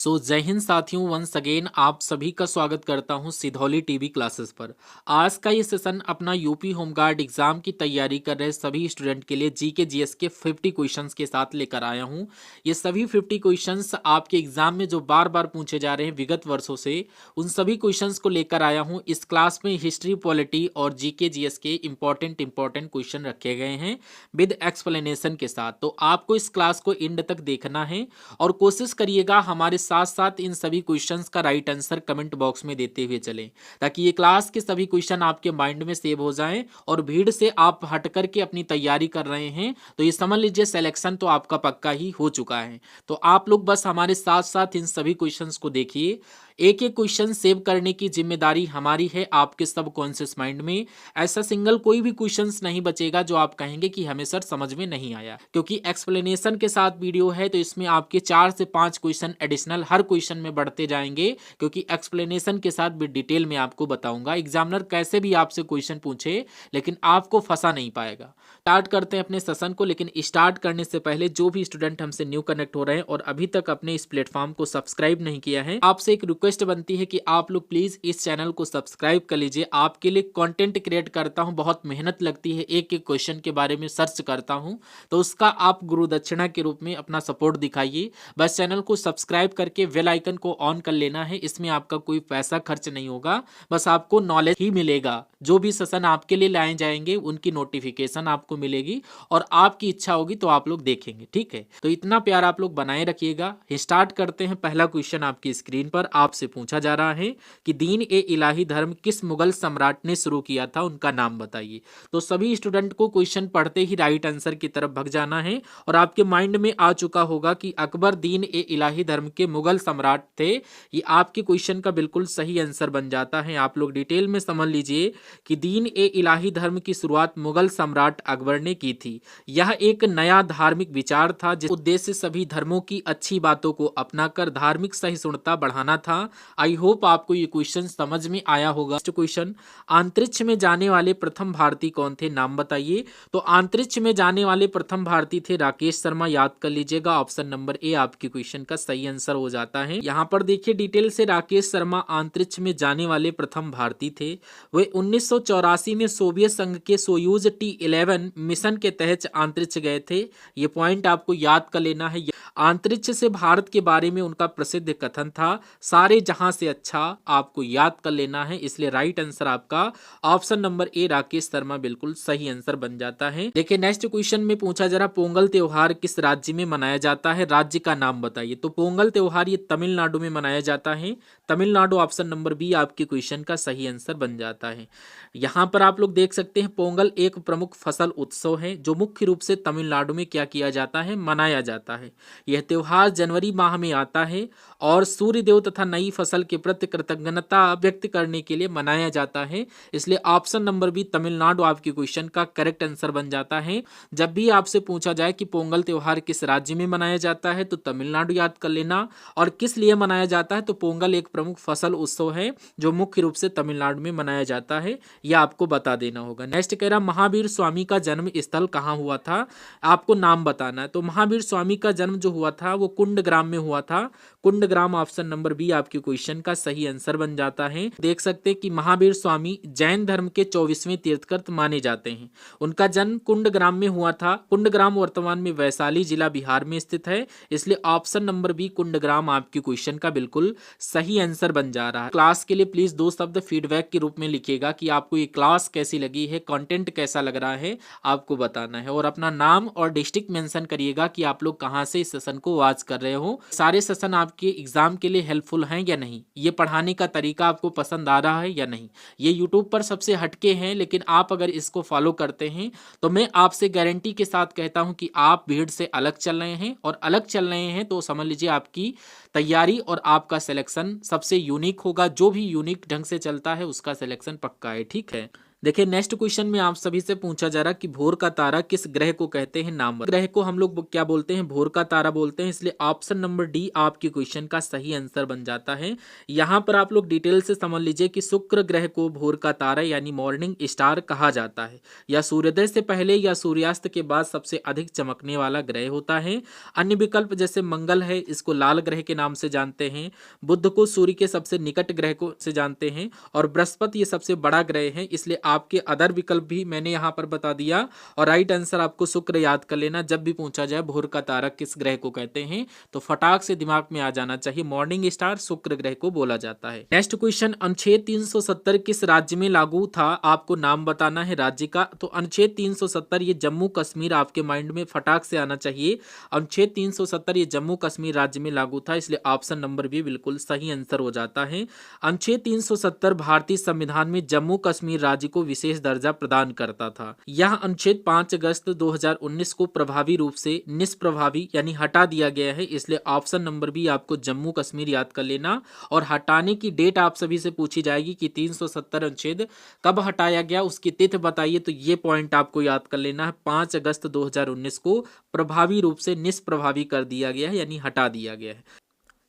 जय हिंद साथियों, once again आप सभी का स्वागत करता हूं सिधौली टीवी क्लासेस पर। आज का ये सेशन अपना यूपी होमगार्ड एग्जाम की तैयारी कर रहे सभी स्टूडेंट के लिए जीके जीएस के 50 क्वेश्चंस के साथ लेकर आया हूं। ये सभी 50 क्वेश्चंस आपके एग्जाम में जो बार बार पूछे जा रहे हैं विगत वर्षों से, उन सभी क्वेश्चंस को लेकर आया हूँ। इस क्लास में हिस्ट्री, पॉलिटी और जीके जीएस के इंपॉर्टेंट क्वेश्चन रखे गए हैं विद एक्सप्लेनेशन के साथ। तो आपको इस क्लास को एंड तक देखना है और कोशिश करिएगा हमारे साथ साथ इन सभी क्वेश्चंस का राइट आंसर कमेंट बॉक्स में देते हुए चलें, ताकि ये क्लास के सभी क्वेश्चन आपके माइंड में सेव हो जाएं और भीड़ से आप हट करके अपनी तैयारी कर रहे हैं तो ये समझ लीजिए सिलेक्शन तो आपका पक्का ही हो चुका है। तो आप लोग बस हमारे साथ साथ इन सभी क्वेश्चंस को देखिए। एक एक क्वेश्चन सेव करने की जिम्मेदारी हमारी है आपके सबकॉन्शियस माइंड में। ऐसा सिंगल कोई भी क्वेश्चंस नहीं बचेगा जो आप कहेंगे कि हमें सर समझ में नहीं आया, क्योंकि एक्सप्लेनेशन के साथ वीडियो है तो इसमें आपके 4 से 5 क्वेश्चन एडिशनल हर क्वेश्चन में बढ़ते जाएंगे, क्योंकि एक्सप्लेनेशन के साथ भी डिटेल में आपको बताऊंगा। एग्जामिनर कैसे भी आपसे क्वेश्चन पूछे लेकिन आपको फंसा नहीं पाएगा। स्टार्ट करते हैं अपने सेशन को, लेकिन स्टार्ट करने से पहले जो भी स्टूडेंट हमसे न्यू कनेक्ट हो रहे हैं और अभी तक अपने इस प्लेटफॉर्म को सब्सक्राइब नहीं किया है, आपसे एक रिक्वेस्ट बनती है कि आप लोग प्लीज इस चैनल को सब्सक्राइब कर लीजिए। आपके लिए कंटेंट क्रिएट करता हूं, बहुत मेहनत लगती है, एक एक क्वेश्चन के बारे में सर्च करता हूं, तो उसका आप गुरु दक्षिणा के रूप में अपना सपोर्ट दिखाइए। बस चैनल को सब्सक्राइब करके बेल आइकन को ऑन कर लेना है। इसमें आपका कोई पैसा खर्च नहीं होगा, बस आपको नॉलेज ही मिलेगा। जो भी सेशन आपके लिए लाए जाएंगे उनकी नोटिफिकेशन आपको मिलेगी और आपकी इच्छा होगी तो आप लोग देखेंगे। ठीक है, तो इतना प्यार आप लोग बनाए रखिएगा। स्टार्ट करते हैं। पहला क्वेश्चन आपकी स्क्रीन पर आपसे पूछा जा रहा है कि दीन ए इलाही धर्म किस मुगल सम्राट ने शुरू किया था, उनका नाम बताइए। तो सभी स्टूडेंट को क्वेश्चन पढ़ते ही राइट आंसर की तरफ भग जाना है और आपके माइंड में आ चुका होगा कि अकबर दीन ए इलाही धर्म के मुगल सम्राट थे। ये आपके क्वेश्चन का बिल्कुल सही आंसर बन जाता है। आप लोग डिटेल में समझ लीजिए कि दीन ए इलाही धर्म की शुरुआत मुगल सम्राट अकबर ने की थी। यह एक नया धार्मिक विचार था जिस उद्देश्य सभी धर्मों की अच्छी बातों को अपनाकर धार्मिक सहिष्णुता बढ़ाना था। आई होप आपको ये क्वेश्चन समझ में आया होगा। नेक्स्ट क्वेश्चन, अंतरिक्ष में जाने वाले प्रथम भारतीय कौन थे, नाम बताइए। तो अंतरिक्ष में जाने वाले प्रथम भारतीय थे राकेश शर्मा। याद कर लीजिएगा, ऑप्शन नंबर ए आपके क्वेश्चन का सही आंसर हो जाता है। यहाँ पर देखिए डिटेल से, राकेश शर्मा अंतरिक्ष में जाने वाले प्रथम भारतीय थे। वे 1984 में सोवियत संघ के सोयूज T11 मिशन के तहत अंतरिक्ष गए थे। ये पॉइंट आपको याद कर लेना है। अंतरिक्ष से भारत के बारे में उनका प्रसिद्ध कथन था, सारे जहां से अच्छा, आपको याद कर लेना है। इसलिए राइट आंसर आपका option number A Rakesh Sharma बिल्कुल सही आंसर बन जाता है। देखिए नेक्स्ट क्वेश्चन में पूछा जा रहा, पोंगल त्योहार किस राज्य में मनाया जाता है, राज्य का नाम बताइए। तो पोंगल त्योहार ये तमिलनाडु में मनाया जाता है। तमिलनाडु, ऑप्शन नंबर बी आपके क्वेश्चन का सही आंसर बन जाता है। यहाँ पर आप लोग देख सकते हैं पोंगल एक प्रमुख फसल उत्सव है जो मुख्य रूप से तमिलनाडु में क्या किया जाता है, मनाया जाता है। यह त्योहार जनवरी माह में आता है और सूर्य देव तथा नई फसल के प्रति कृतज्ञता व्यक्त करने के लिए मनाया जाता है। इसलिए ऑप्शन नंबर बी तमिलनाडु आपके क्वेश्चन का करेक्ट आंसर बन जाता है। जब भी आपसे पूछा जाए कि पोंगल त्योहार किस राज्य में मनाया जाता है तो तमिलनाडु याद कर लेना। और किस लिए मनाया जाता है, तो पोंगल एक प्रमुख फसल उत्सव है जो मुख्य रूप से तमिलनाडु में मनाया जाता है, यह आपको बता देना होगा। नेक्स्ट कह रहा, महावीर स्वामी का जन्म स्थल कहाँ हुआ था, आपको नाम बताना है। तो महावीर स्वामी का जन्म जो हुआ था वो कुंडग्राम में हुआ था। कुंडग्राम, ऑप्शन नंबर बी आपके क्वेश्चन का सही आंसर बन जाता है। देख सकते हैं कि महावीर स्वामी जैन धर्म के 24वें तीर्थंकर माने जाते हैं। उनका जन्म कुंडग्राम में हुआ था। कुंडग्राम वर्तमान में वैशाली जिला बिहार में स्थित है। इसलिए ऑप्शन नंबर बी कुंडग्राम आपके क्वेश्चन का बिल्कुल सही आंसर बन जा रहा है। क्लास के लिए प्लीज 2 शब्द फीडबैक के रूप में लिखिएगा कि आपको ये क्लास कैसी लगी है, कंटेंट कैसा लग रहा है, आपको बताना है। और अपना नाम और डिस्ट्रिक्ट मेंशन करिएगा कि आप लोग कहां से इस सेशन को वॉच कर रहे हो। सारे सेशन आपके एग्जाम के लिए हेल्पफुल हैं या नहीं, ये पढ़ाने का तरीका आपको पसंद आ रहा है या नहीं। ये यूट्यूब पर सबसे हटके हैं, लेकिन आप अगर इसको फॉलो करते हैं तो मैं आपसे गारंटी के साथ कहता हूं कि आप भीड़ से अलग चल रहे हैं। और अलग चल रहे हैं तो समझ लीजिए आपकी तैयारी और आपका सिलेक्शन सबसे यूनिक होगा। जो भी यूनिक ढंग से चलता है उसका सिलेक्शन पक्का है। ठीक है, देखिए नेक्स्ट क्वेश्चन में आप सभी से पूछा जा रहा कि भोर का तारा किस ग्रह को कहते हैं, नाम ग्रह को हम लोग क्या बोलते हैं, भोर का तारा बोलते हैं, इसलिए ऑप्शन नंबर डी आपके क्वेश्चन का सही आंसर बन जाता है। यहाँ पर आप लोग डिटेल से समझ लीजिए कि शुक्र ग्रह को भोर का तारा यानी मॉर्निंग स्टार कहा जाता है। या सूर्योदय से पहले या सूर्यास्त के बाद सबसे अधिक चमकने वाला ग्रह होता है। अन्य विकल्प जैसे मंगल है, इसको लाल ग्रह के नाम से जानते हैं, बुध को सूर्य के सबसे निकट ग्रह को से जानते हैं, और बृहस्पति ये सबसे बड़ा ग्रह है। इसलिए आपके अदर विकल्प भी मैंने यहाँ पर बता दिया, और राइट आंसर आपको शुक्र याद कर लेना। जब भी पूछा जाए भोर का तारा किस ग्रह को कहते हैं तो फटाक से दिमाग में आ जाना चाहिए, मॉर्निंग स्टार शुक्र ग्रह को बोला जाता है। नेक्स्ट क्वेश्चन, अनुच्छेद 370 किस राज्य में लागू था, आपको नाम बताना है राज्य का। तो अनुच्छेद 370 ये जम्मू कश्मीर आपके माइंड में फटाक से आना चाहिए। अनुच्छेद 370 ये जम्मू कश्मीर राज्य में लागू था, इसलिए ऑप्शन नंबर भी बिल्कुल सही आंसर हो जाता है। अनुच्छेद 370 भारतीय संविधान में जम्मू कश्मीर राज्य को विशेष दर्जा प्रदान करता था। यह अनुच्छेद 5 अगस्त 2019 को प्रभावी रूप से निष्प्रभावी यानी हटा दिया गया है, इसलिए ऑप्शन नंबर भी आपको जम्मू कश्मीर याद कर लेना। और हटाने की डेट आप सभी से पूछी जाएगी कि 370 अनुच्छेद कब हटाया गया, उसकी तिथि बताइए, तो ये पॉइंट आपको याद कर लेना है। 5 अगस्त 2019 को प्रभावी रूप से निष्प्रभावी कर दिया गया है यानी हटा दिया गया है।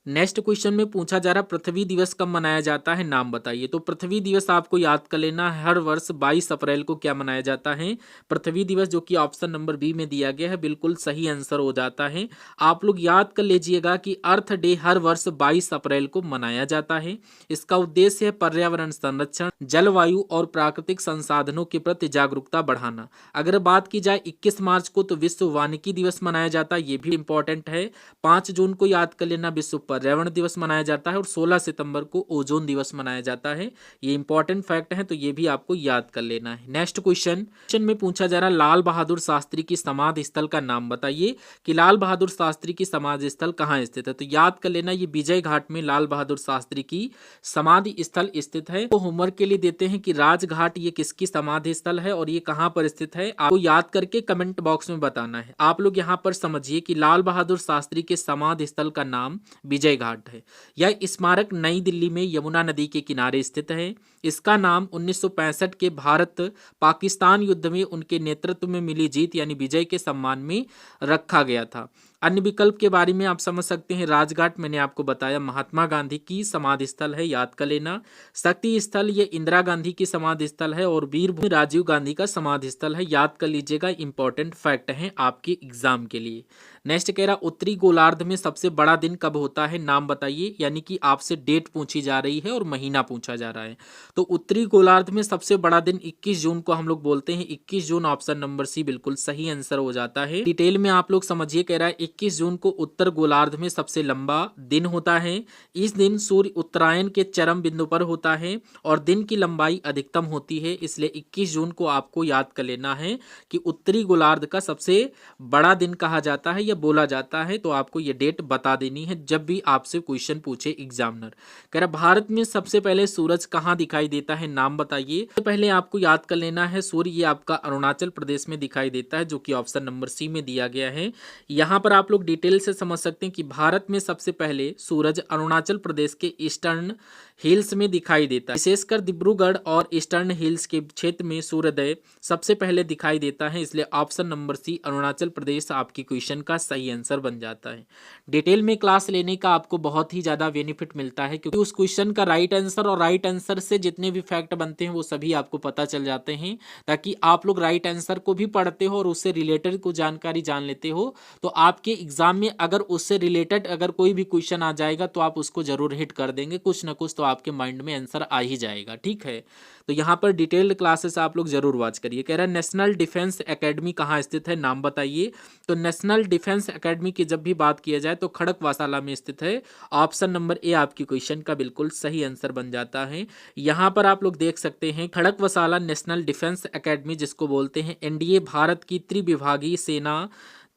नेक्स्ट क्वेश्चन में पूछा जा रहा पृथ्वी दिवस कब मनाया जाता है, नाम बताइए। तो पृथ्वी दिवस आपको याद कर लेना है, हर वर्ष 22 अप्रैल को क्या मनाया जाता है, पृथ्वी दिवस, जो कि ऑप्शन नंबर बी में दिया गया है, बिल्कुल सही आंसर हो जाता है। आप लोग याद कर लीजिएगा कि अर्थ डे हर वर्ष 22 अप्रैल को मनाया जाता है। इसका उद्देश्य है पर्यावरण संरक्षण, जलवायु और प्राकृतिक संसाधनों के प्रति जागरूकता बढ़ाना। अगर बात की जाए 21 मार्च को तो विश्व वानिकी दिवस मनाया जाता है, ये भी इंपॉर्टेंट है। 5 जून को याद कर लेना विश्व पर्यावरण दिवस मनाया जाता है, और 16 सितंबर को ओजोन दिवस मनाया जाता है। ये इंपॉर्टेंट फैक्ट है, तो ये भी आपको याद कर लेना है। नेक्स्ट क्वेश्चन में पूछा जा रहा है लाल बहादुर शास्त्री की समाधि स्थल का नाम बताइए कि लाल बहादुर शास्त्री की समाधि स्थल कहाँ स्थित है। तो याद कर लेना ये विजय घाट में लाल बहादुर शास्त्री की समाधि स्थल स्थित है। तो होमवर्क के लिए देते हैं कि राजघाट ये किसकी समाधि स्थल है और ये कहाँ पर स्थित है, आपको याद करके कमेंट बॉक्स में बताना है। आप लोग यहाँ पर समझिए कि लाल बहादुर शास्त्री के समाधि स्थल का नाम विजय घाट है। यह स्मारक नई दिल्ली में यमुना नदी के किनारे स्थित है। इसका नाम 1965 के भारत पाकिस्तान युद्ध में उनके नेतृत्व में मिली जीत यानी विजय के सम्मान में रखा गया था। अन्य विकल्प के बारे में आप समझ सकते हैं, राजघाट मैंने आपको बताया महात्मा गांधी की समाधि स्थल है, याद कर लेना। शक्ति स्थल ये इंदिरा गांधी की समाधि स्थल है, और वीर राजीव गांधी का समाधि स्थल है, याद कर लीजिएगा, इंपॉर्टेंट फैक्ट है आपके एग्जाम के लिए। नेक्स्ट कह रहा उत्तरी गोलार्ध में सबसे बड़ा दिन कब होता है, नाम बताइए, यानी कि आपसे डेट पूछी जा रही है और महीना पूछा जा रहा है। तो उत्तरी गोलार्ध में सबसे बड़ा दिन 21 जून को हम लोग बोलते हैं। 21 जून ऑप्शन नंबर सी बिल्कुल सही आंसर हो जाता है। डिटेल में आप लोग समझिए, कह रहा है 21 जून को उत्तर गोलार्ध में सबसे लंबा दिन होता है। इस दिन सूर्य उत्तरायण के चरम बिंदु पर होता है और दिन की लंबाई अधिकतम होती है, इसलिए 21 जून को आपको याद कर लेना है कि उत्तरी गोलार्ध का सबसे बड़ा दिन कहा जाता है या बोला जाता है। तो आपको ये डेट बता देनी है जब भी आपसे क्वेश्चन पूछे एग्जामिनर। कह रहा भारत में सबसे पहले सूरज कहाँ दिखाई देता है, नाम बताइए। तो पहले आपको याद कर लेना है सूर्य ये आपका अरुणाचल प्रदेश में दिखाई देता है, जो कि ऑप्शन नंबर सी में दिया गया है। यहाँ पर आप लोग डिटेल से समझ सकते हैं कि भारत में सबसे पहले सूरज अरुणाचल प्रदेश के ईस्टर्न हिल्स में दिखाई देता है। विशेषकर डिब्रूगढ़ और ईस्टर्न हिल्स के क्षेत्र में सूर्योदय सबसे पहले दिखाई देता है, इसलिए ऑप्शन नंबर सी अरुणाचल प्रदेश आपकी क्वेश्चन का सही आंसर बन जाता है। डिटेल में क्लास लेने का आपको बहुत ही ज्यादा बेनिफिट मिलता है, क्योंकि उस क्वेश्चन का राइट आंसर और राइट आंसर से जितने भी फैक्ट बनते हैं वो सभी आपको पता चल जाते हैं, ताकि आप लोग राइट आंसर को भी पढ़ते हो और उससे रिलेटेड को जानकारी जान लेते हो। तो आपके एग्जाम में अगर उससे रिलेटेड अगर कोई भी क्वेश्चन आ जाएगा तो आप उसको जरूर हिट कर देंगे, कुछ ना कुछ तो आपके माइंड में आंसर आ ही जाएगा। ठीक है, तो यहाँ पर डिटेल्ड क्लासेस आप लोग जरूर वॉच करिए। कह रहा है नेशनल डिफेंस एकेडमी कहाँ स्थित है, नाम बताइए। तो नेशनल डिफेंस एकेडमी की जब भी बात किया जाए तो खड़गवासला में स्थित है। ऑप्शन नंबर ए आपकी क्वेश्चन का बिल्कुल सही आंसर बन जाता है। यहाँ पर आप लोग देख सकते हैं खड़गवासला नेशनल डिफेंस एकेडमी, जिसको बोलते हैं एनडीए भारत की त्रिविभागीय सेना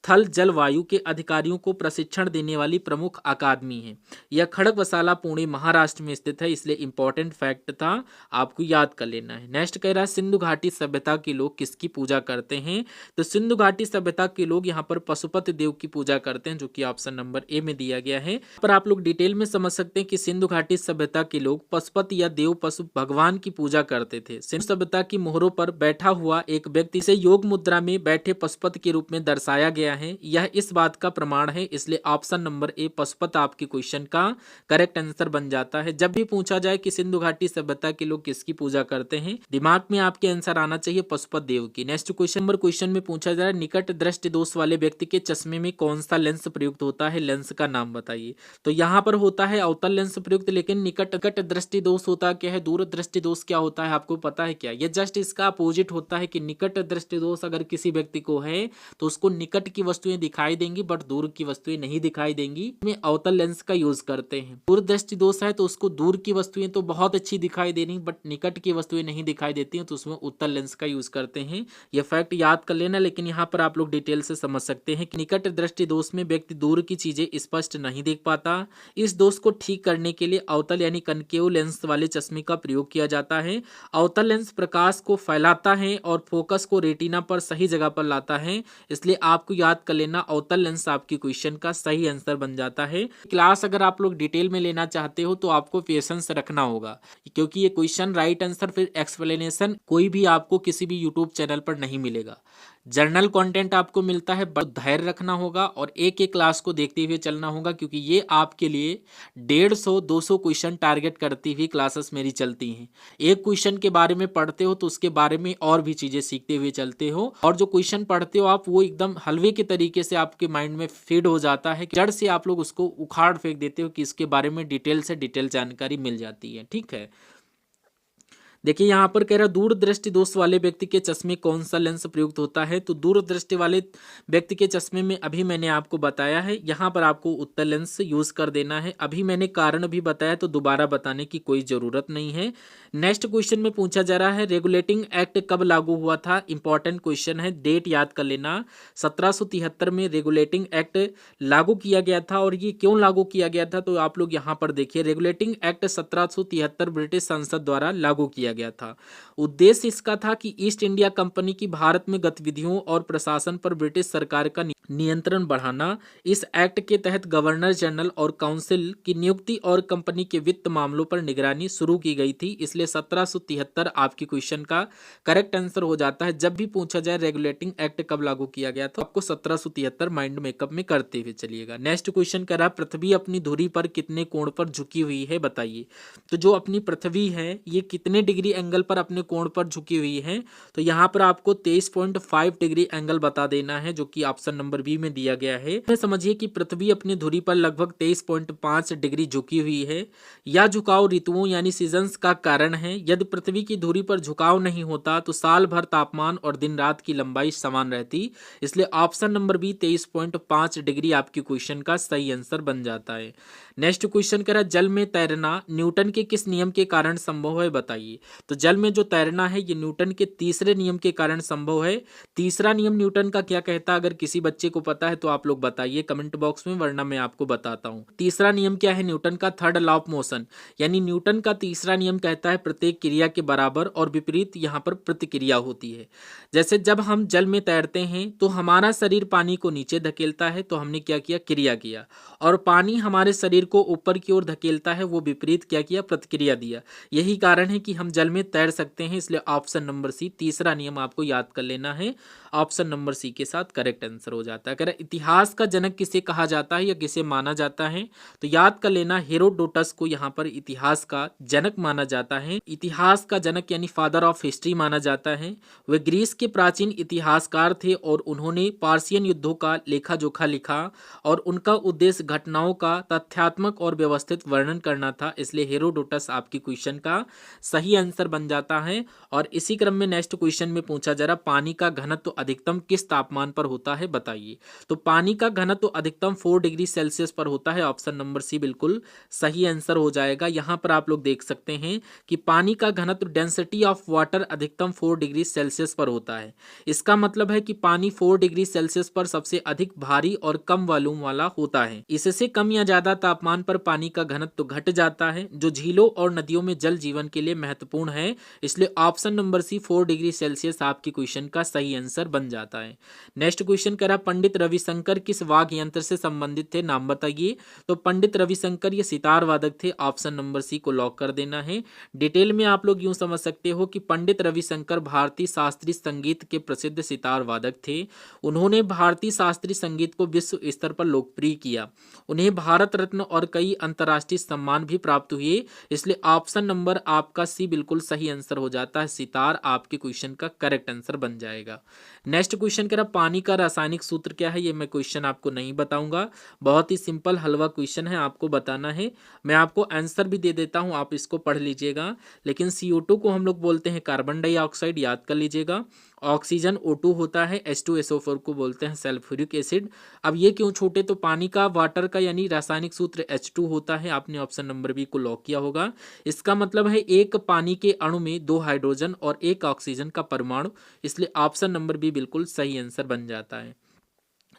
थल जल वायु के अधिकारियों को प्रशिक्षण देने वाली प्रमुख अकादमी है। यह खड़गवासला पुणे महाराष्ट्र में स्थित है, इसलिए इंपॉर्टेंट फैक्ट था, आपको याद कर लेना है। नेक्स्ट कह रहा है सिंधु घाटी सभ्यता के लोग किसकी पूजा करते हैं? तो सिंधु घाटी सभ्यता के लोग यहाँ पर पशुपति देव की पूजा करते हैं, जो कि ऑप्शन नंबर ए में दिया गया है। पर आप लोग डिटेल में समझ सकते हैं कि सिंधु घाटी सभ्यता के लोग पशुपति या देव पशु भगवान की पूजा करते थे। सिंधु सभ्यता की मोहरों पर बैठा हुआ एक व्यक्ति से योग मुद्रा में बैठे पशुपति के रूप में दर्शाया गया है, यह इस बात का प्रमाण है, इसलिए ऑप्शन नंबर ए पशुपति आपके क्वेश्चन का करेक्ट आंसर बन जाता है। जब भी पूछा जाए कि सिंधु घाटी सभ्यता के लोग किसकी पूजा करते हैं, दिमाग में आपके आंसर आना चाहिए पशुपति देव की। नेक्स्ट क्वेश्चन में पूछा जा रहा है निकट दृष्टि दोष वाले व्यक्ति के चश्मे में कौन सा लेंस प्रयुक्त होता है? लेंस का नाम बताइए। तो यहाँ पर होता है अवतल लेंस प्रयुक्त, लेकिन निकट दृष्टि दोष होता क्या है? दूर दृष्टि दोष क्या होता है, आपको पता है क्या? ये जस्ट इसका अपोजिट होता है कि निकट दृष्टि दोष अगर किसी व्यक्ति को है तो उसको निकट की वस्तुएं दिखाई देंगी बट दूर की वस्तुएं नहीं दिखाई देंगी। में अवतल लेंस का यूज करते हैं। दूर दृष्टि दोष है तो उसको दूर की वस्तुएं तो बहुत अच्छी दिखाई दे रही बट निकट की वस्तुएं नहीं दिखाई देती हैं, तो उसमें उत्तल लेंस का यूज करते हैं। यह फैक्ट याद कर लेना, लेकिन यहाँ पर आप लोग डिटेल से समझ सकते हैं कि निकट दृष्टि दोष में व्यक्ति दूर की चीजें स्पष्ट नहीं देख पाता। इस दोष को ठीक करने के लिए अवतल यानी कनकेव लेंस वाले चश्मे का प्रयोग किया जाता है। अवतल लेंस प्रकाश को फैलाता है और फोकस को रेटिना पर सही जगह पर लाता है, इसलिए आपको याद कर लेना अवतल लेंस आपकी क्वेश्चन का सही आंसर बन जाता है। क्लास अगर आप लोग डिटेल में लेना चाहते हो तो आपको पेशेंस रखना होगा, क्योंकि ये क्वेश्चन राइट आंसर फिर एक्सप्लेनेशन कोई भी आपको किसी भी यूट्यूब चैनल पर नहीं मिलेगा। जर्नल कंटेंट आपको मिलता है, बस धैर्य रखना होगा और एक एक क्लास को देखते हुए चलना होगा, क्योंकि ये आपके लिए 150-200 क्वेश्चन टारगेट करती हुई क्लासेस मेरी चलती हैं। एक क्वेश्चन के बारे में पढ़ते हो तो उसके बारे में और भी चीजें सीखते हुए चलते हो, और जो क्वेश्चन पढ़ते हो आप वो एकदम हलवे के तरीके से आपके माइंड में फीड हो जाता है, जड़ से आप लोग उसको उखाड़ फेंक देते हो कि इसके बारे में डिटेल से डिटेल जानकारी मिल जाती है। ठीक है, देखिए यहाँ पर कह रहा है दूर दृष्टि दोष वाले व्यक्ति के चश्मे कौन सा लेंस प्रयुक्त होता है? तो दूर दृष्टि वाले व्यक्ति के चश्मे में अभी मैंने आपको बताया है, यहाँ पर आपको उत्तल लेंस यूज कर देना है। अभी मैंने कारण भी बताया तो दोबारा बताने की कोई जरूरत नहीं है। नेक्स्ट क्वेश्चन में पूछा जा रहा है रेगुलेटिंग एक्ट कब लागू हुआ था? इंपॉर्टेंट क्वेश्चन है, डेट याद कर लेना। 1773 में रेगुलेटिंग एक्ट लागू किया गया था, और ये क्यों लागू किया गया था तो आप लोग यहाँ पर देखिए, रेगुलेटिंग एक्ट 1773 ब्रिटिश संसद द्वारा लागू किया गया था। उद्देश्य इसका था कि ईस्ट इंडिया कंपनी की भारत में गतिविधियों और प्रशासन पर ब्रिटिश सरकार का नियंत्रण बढ़ाना। इस एक्ट के तहत गवर्नर जनरल और काउंसिल की नियुक्ति और कंपनी के वित्त मामलों पर निगरानी शुरू की गई थी, इसलिए 1773 आपकी क्वेश्चन का करेक्ट आंसर हो जाता है। जब भी पूछा जाए रेगुलेटिंग एक्ट कब लागू किया गया तो आपको 1773 माइंड मेकअप में करते हुए चलिएगा। नेक्स्ट क्वेश्चन कह रहा है पृथ्वी अपनी धुरी पर कितने कोण पर झुकी हुई है, बताइए। तो जो अपनी पृथ्वी है ये कितने डिग्री एंगल पर अपने कोण पर झुकी हुई है? तो यहाँ पर आपको 23.5 डिग्री एंगल बता देना है, जो कि ऑप्शन नंबर बी में दिया गया है। समझिए कि पृथ्वी अपनी धुरी पर लगभग 23.5 डिग्री झुकी हुई है। यह झुकाव ऋतुओं यानी सीजन्स का कारण है। यदि पृथ्वी की धुरी पर झुकाव नहीं होता तो साल भर तापमान और दिन रात की लंबाई समान रहती, इसलिए ऑप्शन नंबर बी 23.5 डिग्री आपकी क्वेश्चन का सही आंसर बन जाता है। नेक्स्ट क्वेश्चन कह रहा है जल में तैरना न्यूटन के किस नियम के कारण संभव है, बताइए। तो जल में जो तैरना है ये न्यूटन के तीसरे नियम के कारण संभव है। तीसरा नियम न्यूटन का क्या कहता है? अगर किसी बच्चे को पता है तो आप लोग बताइए कमेंट बॉक्स में, वरना मैं आपको बताता हूँ। तीसरा नियम क्या है न्यूटन का? थर्ड लॉ ऑफ मोशन, यानी न्यूटन का तीसरा नियम कहता है प्रत्येक क्रिया के बराबर और विपरीत यहाँ पर प्रतिक्रिया होती है। जैसे जब हम जल में तैरते हैं तो हमारा शरीर पानी को नीचे धकेलता है, तो हमने क्या किया? क्रिया किया, और पानी हमारे शरीर को ऊपर की ओर धकेलता है, वो विपरीत क्या किया? प्रतिक्रिया दिया। यही कारण है कि हम जल में तैर सकते हैं, इसलिए ऑप्शन नंबर सी तीसरा नियम आपको याद कर लेना है। ऑप्शन नंबर सी के साथ करेक्ट आंसर हो जाता है। अगर इतिहास का जनक किसे कहा जाता है या किसे माना जाता है तो याद कर लेना हेरोडोटस को यहाँ पर इतिहास का जनक माना जाता है। इतिहास का जनक यानी फादर ऑफ हिस्ट्री माना जाता है। वे ग्रीस के प्राचीन इतिहासकार थे और उन्होंने पार्सियन युद्धों का लेखा जोखा लिखा, और उनका उद्देश्य घटनाओं का तथ्यात्मक और व्यवस्थित वर्णन करना था, इसलिए हेरोडोटस आपकी क्वेश्चन का सही आंसर बन जाता है। और इसी क्रम में नेक्स्ट क्वेश्चन में पूछा जा रहा पानी का घनत्व अधिकतम किस तापमान पर होता है, बताइए। बताइए। तो पानी का घनत्व अधिकतम 4 डिग्री सेल्सियस पर होता है, ऑप्शन नंबर सी बिल्कुल सही आंसर हो जाएगा। यहाँ पर आप लोग देख सकते हैं कि पानी का घनत्व डेंसिटी ऑफ वाटर अधिकतम 4 डिग्री सेल्सियस पर होता है। इसका मतलब है कि पानी 4 डिग्री सेल्सियस पर सबसे अधिक भारी और कम वॉल्यूम वाला होता है। इससे कम या ज्यादा तापमान पर पानी का घनत्व घट जाता है, जो झीलों और नदियों में जल जीवन के लिए महत्वपूर्ण है। इसलिए option number C 4 degree Celsius आपकी क्वेश्चन का सही आंसर बन जाता है। नेक्स्ट क्वेश्चन कह रहा पंडित रविशंकर किस वाद्य यंत्र से संबंधित थे, नाम बताइए। तो पंडित रविशंकर ये सितार वादक थे, ऑप्शन नंबर सी को लॉक कर देना है। डिटेल में आप लोग यूं समझ सकते हो कि पंडित रविशंकर भारतीय शास्त्रीय संगीत के प्रसिद्ध सितार वादक थे। उन्होंने भारतीय शास्त्रीय संगीत को विश्व स्तर पर लोकप्रिय किया। उन्हें भारत रत्न और कई अंतर्राष्ट्रीय सम्मान भी प्राप्त हुए। इसलिए ऑप्शन नंबर आपका सी बिल्कुल सही आंसर हो जाता है, सितार आपके क्वेश्चन का करेक्ट आंसर बन जाएगा। नेक्स्ट क्वेश्चन कह रहा पानी का रासायनिक सूत्र क्या है, ये मैं क्वेश्चन आपको नहीं बताऊंगा, बहुत ही सिंपल हलवा क्वेश्चन है, आपको बताना है। मैं आपको आंसर भी दे देता हूं, आप इसको पढ़ लीजिएगा। लेकिन CO2 को हम लोग बोलते हैं कार्बन डाइऑक्साइड, याद कर लीजिएगा। ऑक्सीजन O2 होता है, H2SO4 को बोलते हैं सल्फ्यूरिक एसिड। अब ये क्यों छोटे, तो पानी का वाटर का यानी रासायनिक सूत्र H2 होता है, आपने ऑप्शन नंबर बी को लॉक किया होगा। इसका मतलब है एक पानी के अणु में 2 हाइड्रोजन और 1 ऑक्सीजन का परमाणु, इसलिए ऑप्शन नंबर बी बिल्कुल सही आंसर बन जाता है।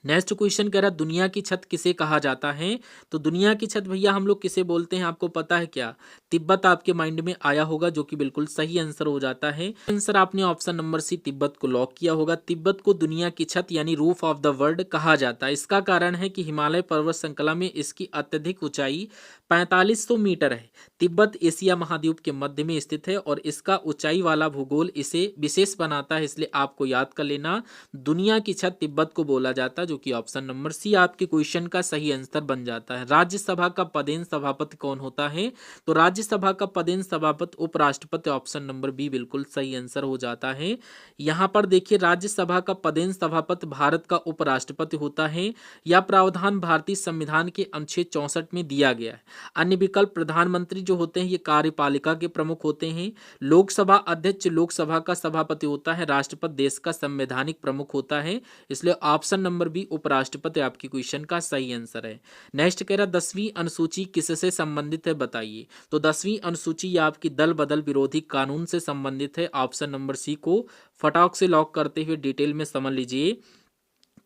नेक्स्ट क्वेश्चन कह रहा दुनिया की छत किसे कहा जाता है। तो दुनिया की छत भैया हम लोग किसे बोलते हैं, आपको पता है क्या। तिब्बत आपके माइंड में आया होगा, जो कि बिल्कुल सही आंसर हो जाता है। आंसर आपने ऑप्शन नंबर सी तिब्बत को लॉक किया होगा। तिब्बत को दुनिया की छत यानी रूफ ऑफ द वर्ल्ड कहा जाता है। इसका कारण है कि हिमालय पर्वत श्रृंखला में इसकी अत्यधिक ऊंचाई 4500 मीटर है। तिब्बत एशिया महाद्वीप के मध्य में स्थित है और इसका ऊंचाई वाला भूगोल इसे विशेष बनाता है, इसलिए आपको याद कर लेना दुनिया की छत तिब्बत को बोला जाता है, जो कि ऑप्शन नंबर सी आपके क्वेश्चन का सही आंसर बन जाता है। राज्यसभा का पदेन सभापति कौन होता है, तो राज्यसभा का पदेन सभापति उपराष्ट्रपति, ऑप्शन नंबर बी बिल्कुल सही आंसर हो जाता है। यहाँ पर देखिए राज्यसभा का पदेन सभापति भारत का उपराष्ट्रपति होता है। यह प्रावधान भारतीय संविधान के अनुच्छेद 64 में दिया गया है। अन्य विकल्प प्रधानमंत्री जो होते हैं ये कार्यपालिका के प्रमुख होते हैं। लोकसभा अध्यक्ष लोकसभा का सभापति होता है। राष्ट्रपति देश का संवैधानिक प्रमुख होता है, इसलिए ऑप्शन नंबर बी उपराष्ट्रपति आपकी क्वेश्चन का सही आंसर है। नेक्स्ट कह रहा 10वीं अनुसूची किससे संबंधित है, बताइए। तो 10वीं अनुसूची आपकी दल बदल विरोधी कानून से संबंधित है, ऑप्शन नंबर सी को फटाक से लॉक करते हुए डिटेल में समझ लीजिए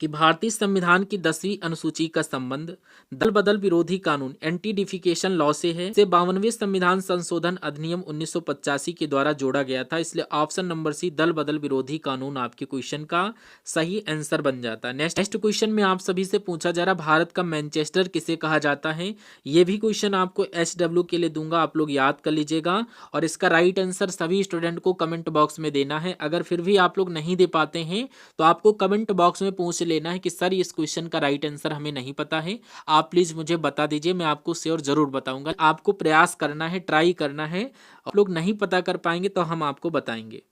कि भारतीय संविधान की 10वीं अनुसूची का संबंध दल बदल विरोधी कानून एंटी डिफिकेशन लॉ से है। इसे 52वें संविधान संशोधन अधिनियम 1985 के द्वारा जोड़ा गया था, इसलिए ऑप्शन नंबर सी दल बदल विरोधी कानून आपके क्वेश्चन का सही आंसर बन जाता है। नेक्स्ट क्वेश्चन में आप सभी से पूछा जा रहा भारत का मैनचेस्टर किसे कहा जाता है। ये भी क्वेश्चन आपको SW के लिए दूंगा, आप लोग याद कर लीजिएगा और इसका राइट आंसर सभी स्टूडेंट को कमेंट बॉक्स में देना है। अगर फिर भी आप लोग नहीं दे पाते हैं तो आपको कमेंट बॉक्स में पूछ लेना है कि सर इस क्वेश्चन का राइट आंसर हमें नहीं पता है, आप प्लीज मुझे बता दीजिए, मैं आपको श्योर जरूर बताऊंगा। आपको प्रयास करना है, ट्राई करना है, आप लोग नहीं पता कर पाएंगे तो हम आपको बताएंगे।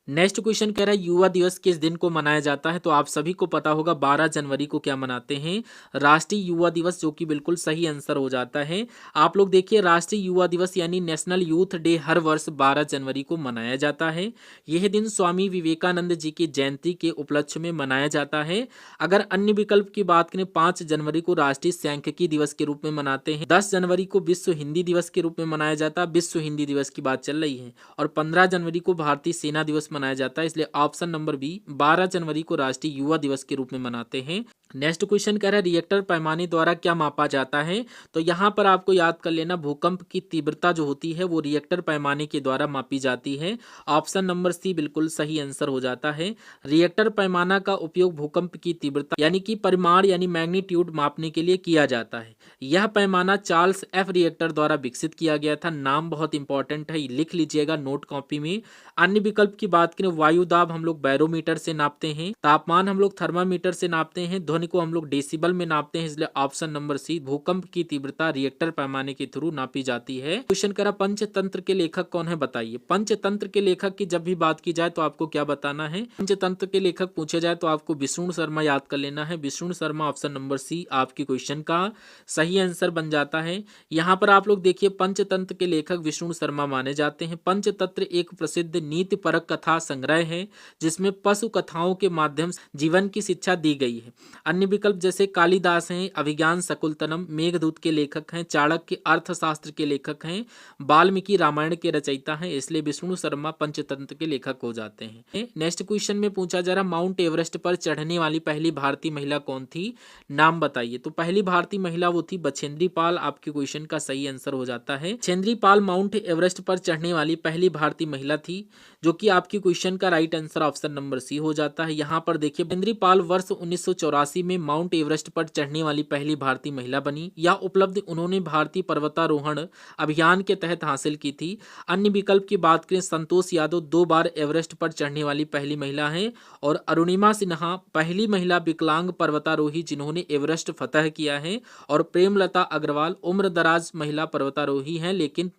नेक्स्ट क्वेश्चन कह रहा है युवा दिवस किस दिन को मनाया जाता है। तो आप सभी को पता होगा 12 जनवरी को क्या मनाते हैं, राष्ट्रीय युवा दिवस, जो कि बिल्कुल सही आंसर हो जाता है। आप लोग देखिए राष्ट्रीय युवा दिवस यानी नेशनल यूथ डे हर वर्ष 12 जनवरी को मनाया जाता है। यह दिन स्वामी विवेकानंद जी की जयंती के उपलक्ष्य में मनाया जाता है। अगर अन्य विकल्प की बात करें 5 जनवरी को राष्ट्रीय सांख्यिकी दिवस के रूप में मनाते हैं, 10 जनवरी को विश्व हिंदी दिवस के रूप में मनाया जाता है, विश्व हिंदी दिवस की बात चल रही है, और 15 जनवरी को भारतीय सेना दिवस मनाया जाता है, इसलिए ऑप्शन नंबर बी 12 जनवरी को राष्ट्रीय युवा दिवस के रूप में मनाते हैं। नेक्स्ट क्वेश्चन कह रहा है रिएक्टर पैमाने द्वारा क्या मापा जाता है। तो यहाँ पर आपको याद कर लेना भूकंप की तीव्रता जो होती है वो रिएक्टर पैमाने के द्वारा मापी जाती है, ऑप्शन नंबर सी बिल्कुल सही आंसर हो जाता है। रिएक्टर पैमाना का उपयोग भूकंप की तीव्रता यानी कि परिमाण यानी मैग्नीट्यूड मापने के लिए किया जाता है। यह पैमाना चार्ल्स एफ रिएक्टर द्वारा विकसित किया गया था। नाम बहुत इंपॉर्टेंट है, लिख लीजिएगा नोट कॉपी में। अन्य विकल्प की बात करें वायु दाब हम लोग बैरोमीटर से नापते हैं, तापमान हम लोग थर्मामीटर से नापते हैं, ध्वनि को हम लोग डेसिबल में नापते हैं, इसलिए ऑप्शन नंबर सी भूकंप की तीव्रता रिएक्टर पैमाने के थ्रू नापी जाती है। क्वेश्चन करा पंचतंत्र के लेखक कौन है, बताइए। पंचतंत्र के लेखक की जब भी बात की जाए तो आपको क्या बताना है, पंचतंत्र के लेखक पूछे जाए तो आपको विष्णु शर्मा याद कर लेना है। Vishnu Sharma option number C आपकी क्वेश्चन का सही आंसर बन जाता है। यहाँ पर आप लोग देखिए पंचतंत्र के लेखक विष्णु शर्मा माने जाते हैं। पंचतंत्र एक प्रसिद्ध नीति परक कथा संग्रह है जिसमें पशु कथाओं के माध्यम से जीवन की शिक्षा दी गई है। अन्य विकल्प जैसे कालिदास हैं, अभिज्ञान शकुंतलम, मेघदूत के लेखक हैं, चाणक्य अर्थशास्त्र के लेखक हैं, वाल्मीकि रामायण के रचयिता हैं, इसलिए विष्णु शर्मा पंचतंत्र के लेखक हो जाते हैं। नेक्स्ट क्वेश्चन में पूछा जा रहा माउंट एवरेस्ट पर चढ़ने वाली पहली भारतीय महिला कौन थी, नाम बताइए। तो पहली भारतीय महिला वो थी बछेंद्री पाल, आपके क्वेश्चन का सही आंसर हो जाता है। बछेंद्री पाल माउंट एवरेस्ट पर चढ़ने वाली पहली भारतीय महिला थी, जो कि आपकी क्वेश्चन का right answer option number C हो जाता है। यहाँ पर देखिए बछेंद्री पाल वर्ष 1984 में माउंट एवरेस्ट पर चढ़ने वाली पहली भारतीय महिला बनी। यह उपलब्धि उन्होंने भारतीय पर्वतारोहण अभियान के तहत हासिल की थी। अन्य विकल्प की बात करें, संतोष यादव 2 बार एवरेस्ट पर चढ़ने वाली पहली महिला हैं और अरुणिमा सिन्हा पहली महिला विकलांग पर्वतारोही जिन्होंने एवरेस्ट फतह किया है, और प्रेमलता अग्रवाल उम्रदराज महिला पर्वतारोही हैं लेकिन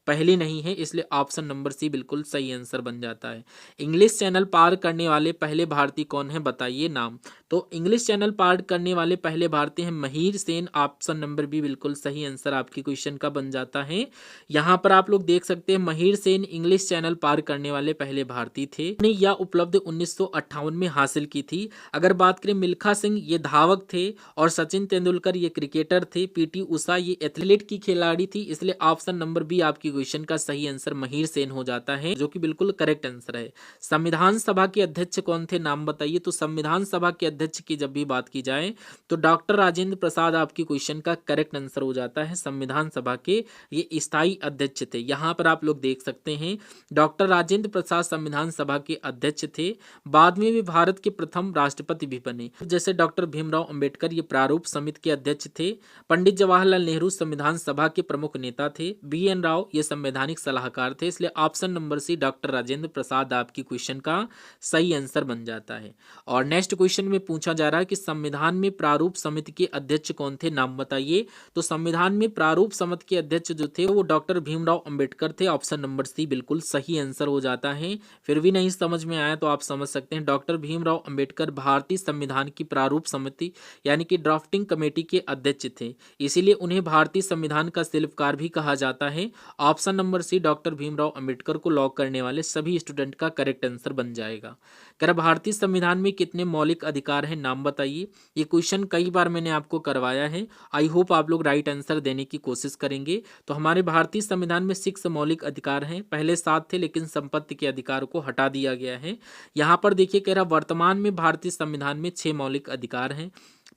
पहली नहीं है, इसलिए ऑप्शन नंबर सी बिल्कुल सही आंसर बन जाता है। इंग्लिश चैनल पार करने वाले पहले भारतीय कौन है, बताइए नाम। तो इंग्लिश चैनल पार करने वाले पहले भारतीय हैं Mahir Sen, option number B बिल्कुल सही आंसर आपकी क्वेश्चन का बन जाता है। यहाँ पर आप लोग देख सकते हैं महीर सेन इंग्लिश चैनल पार करने वाले पहले भारतीय थे, ने यह उपलब्धि 1958 में हासिल की थी। अगर बात करें मिल्खा सिंह ये धावक थे, और सचिन तेंदुलकर ये क्रिकेटर थे, पीटी उषा ये एथलीट की खिलाड़ी थी, इसलिए ऑप्शन नंबर बी आपकी क्वेश्चन का सही आंसर महीर सेन हो जाता है, जो कि बिल्कुल करेक्ट आंसर है। संविधान सभा के अध्यक्ष कौन थे, नाम बताइए। तो संविधान सभा के अध्यक्ष की जब भी बात की जाए तो डॉक्टर राजेंद्र प्रसाद आपकी क्वेश्चन का करेक्ट आंसर हो जाता है। संविधान सभा के ये स्थायी अध्यक्ष थे। यहाँ पर आप लोग देख सकते हैं डॉक्टर राजेंद्र प्रसाद संविधान सभा के अध्यक्ष थे। बाद में भी भारत के प्रथम राष्ट्रपति भी बने। जैसे डॉक्टर भीमराव अंबेडकर ये प्रारूप समिति के अध्यक्ष थे। पंडित जवाहरलाल नेहरू संविधान सभा के प्रमुख नेता थे। BN राव ये संवैधानिक सलाहकार थे, इसलिए option number C doctor Rajendra Prasad आपकी क्वेश्चन का सही आंसर बन जाता है। और नेक्स्ट क्वेश्चन में पूछा जा रहा है कि संविधान में प्रारूप समिति के अध्यक्ष कौन थे, नाम बताइए। तो संविधान में प्रारूप समिति के अध्यक्ष जो थे वो डॉक्टर भीमराव अंबेडकर थे, ऑप्शन नंबर सी बिल्कुल सही आंसर हो जाता है। फिर भी नहीं समझ में आया तो आप समझ सकते हैं डॉक्टर भीमराव अंबेडकर भारतीय संविधान की प्रारूप समिति यानी कि ड्राफ्टिंग कमेटी के अध्यक्ष थे, इसीलिए उन्हें भारतीय संविधान का शिल्पकार भी कहा जाता है। Option number C doctor Bhimrao Ambedkar को लॉक करने वाले सभी स्टूडेंट का करेक्ट आंसर बन जाएगा। क्या भारतीय संविधान में कितने मौलिक अधिकार हैं, नाम बताइए। ये क्वेश्चन कई बार मैंने आपको करवाया है, आई होप आप लोग राइट आंसर देने की कोशिश करेंगे। तो हमारे भारतीय संविधान में 6 मौलिक अधिकार हैं, पहले 7 थे लेकिन संपत्ति के अधिकार को हटा दिया गया है। यहाँ पर देखिए कह रहा वर्तमान में भारतीय संविधान में 6 मौलिक अधिकार हैं।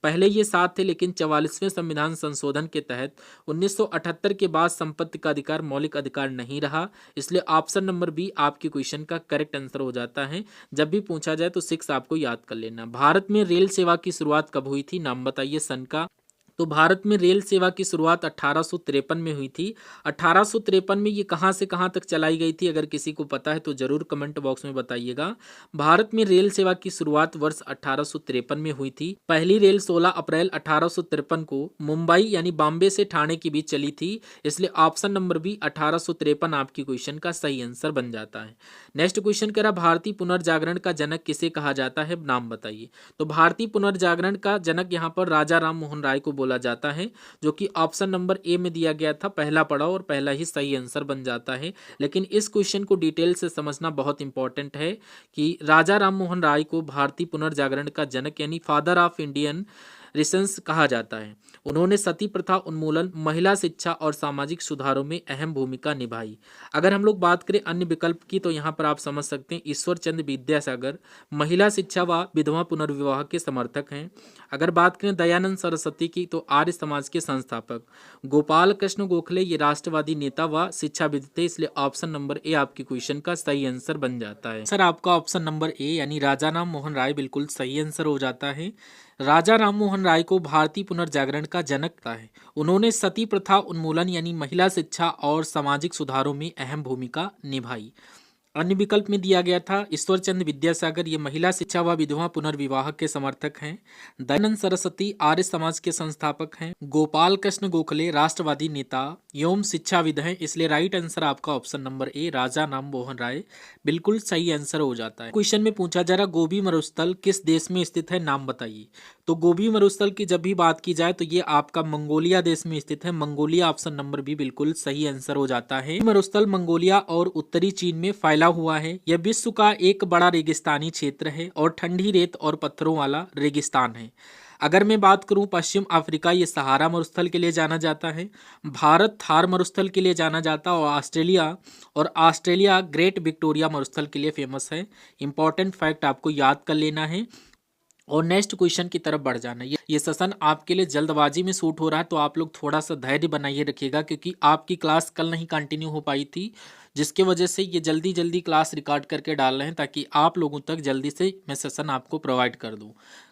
पहले ये 7 थे लेकिन 44वें संविधान संशोधन के तहत 1978 के बाद संपत्ति का अधिकार मौलिक अधिकार नहीं रहा, इसलिए ऑप्शन नंबर बी आपकी क्वेश्चन का करेक्ट आंसर हो जाता है। जब भी पूछा जाए तो 6 आपको याद कर लेना। भारत में रेल सेवा की शुरुआत कब हुई थी, नाम बताइए सन का। तो भारत में रेल सेवा की शुरुआत 1853 में हुई थी। 1853 में ये कहाँ से कहाँ तक चलाई गई थी, अगर किसी को पता है तो जरूर कमेंट बॉक्स में बताइएगा। भारत में रेल सेवा की शुरुआत वर्ष 1853 में हुई थी। पहली रेल 16 अप्रैल 1853 को मुंबई यानी बॉम्बे से ठाणे के बीच चली थी, इसलिए ऑप्शन नंबर बी 1853 आपकी क्वेश्चन का सही आंसर बन जाता है। नेक्स्ट क्वेश्चन कह रहा भारतीय पुनर्जागरण का जनक किसे कहा जाता है, नाम बताइए। तो भारतीय पुनर्जागरण का जनक यहाँ पर राजा राम मोहन राय को बोला जाता है, जो कि ऑप्शन नंबर ए में दिया गया था, पहला पड़ाव और पहला ही सही आंसर बन जाता है। लेकिन इस क्वेश्चन को डिटेल से समझना बहुत इंपॉर्टेंट है कि राजा राम मोहन राय को भारतीय पुनर्जागरण का जनक यानी फादर ऑफ इंडियन रिसेंस कहा जाता है। उन्होंने सती प्रथा उन्मूलन, महिला शिक्षा और सामाजिक सुधारों में अहम भूमिका निभाई। अगर हम लोग बात करें अन्य विकल्प की तो यहाँ पर आप समझ सकते हैं ईश्वर चंद्र विद्यासागर महिला शिक्षा व विधवा पुनर्विवाह के समर्थक हैं। अगर बात करें दयानंद सरस्वती की तो आर्य समाज के संस्थापक। गोपाल कृष्ण गोखले ये राष्ट्रवादी नेता व शिक्षाविद थे, इसलिए ऑप्शन नंबर ए आपकी क्वेश्चन का सही आंसर बन जाता है। सर आपका ऑप्शन नंबर ए यानी राजा राम मोहन राय बिल्कुल सही आंसर हो जाता है। राजा राम मोहन राय को भारतीय पुनर्जागरण का जनक कहा है। उन्होंने सती प्रथा उन्मूलन यानी महिला शिक्षा और सामाजिक सुधारों में अहम भूमिका निभाई। अन्य विकल्प में दिया गया था ईश्वर चंद्र विद्यासागर ये महिला शिक्षा व विधवा पुनर्विवाह के समर्थक हैं। दयानंद सरस्वती आर्य समाज के संस्थापक हैं। गोपाल कृष्ण गोखले राष्ट्रवादी नेता एवं शिक्षाविद हैं, इसलिए राइट आंसर आपका ऑप्शन नंबर ए राजा राम मोहन राय बिल्कुल सही आंसर हो जाता है। क्वेश्चन में पूछा जा रहा गोबी मरुस्थल किस देश में स्थित है, नाम बताइए। तो गोबी मरुस्थल की जब भी बात की जाए तो ये आपका मंगोलिया देश में स्थित है। मंगोलिया ऑप्शन नंबर बी बिल्कुल सही आंसर हो जाता है। मरुस्थल मंगोलिया और उत्तरी चीन में फैला हुआ है। यह विश्व का एक बड़ा रेगिस्तानी क्षेत्र है और ठंडी रेत और पत्थरों वाला रेगिस्तान है। अगर मैं बात करूं पश्चिम अफ्रीका, ये सहारा मरुस्थल के लिए जाना जाता है। भारत थार मरुस्थल के लिए जाना जाता है। और ऑस्ट्रेलिया ग्रेट विक्टोरिया मरुस्थल के लिए फेमस है। इंपॉर्टेंट फैक्ट आपको याद कर लेना है और नेक्स्ट क्वेश्चन की तरफ बढ़ जाना है। ये सेशन आपके लिए जल्दबाजी में शूट हो रहा है, तो आप लोग थोड़ा सा धैर्य बनाइए रखिएगा, क्योंकि आपकी क्लास कल नहीं कंटिन्यू हो पाई थी, जिसके वजह से ये जल्दी जल्दी क्लास रिकॉर्ड करके डाल रहे हैं, ताकि आप लोगों तक जल्दी से मैं सेशन आपको प्रोवाइड कर दूं।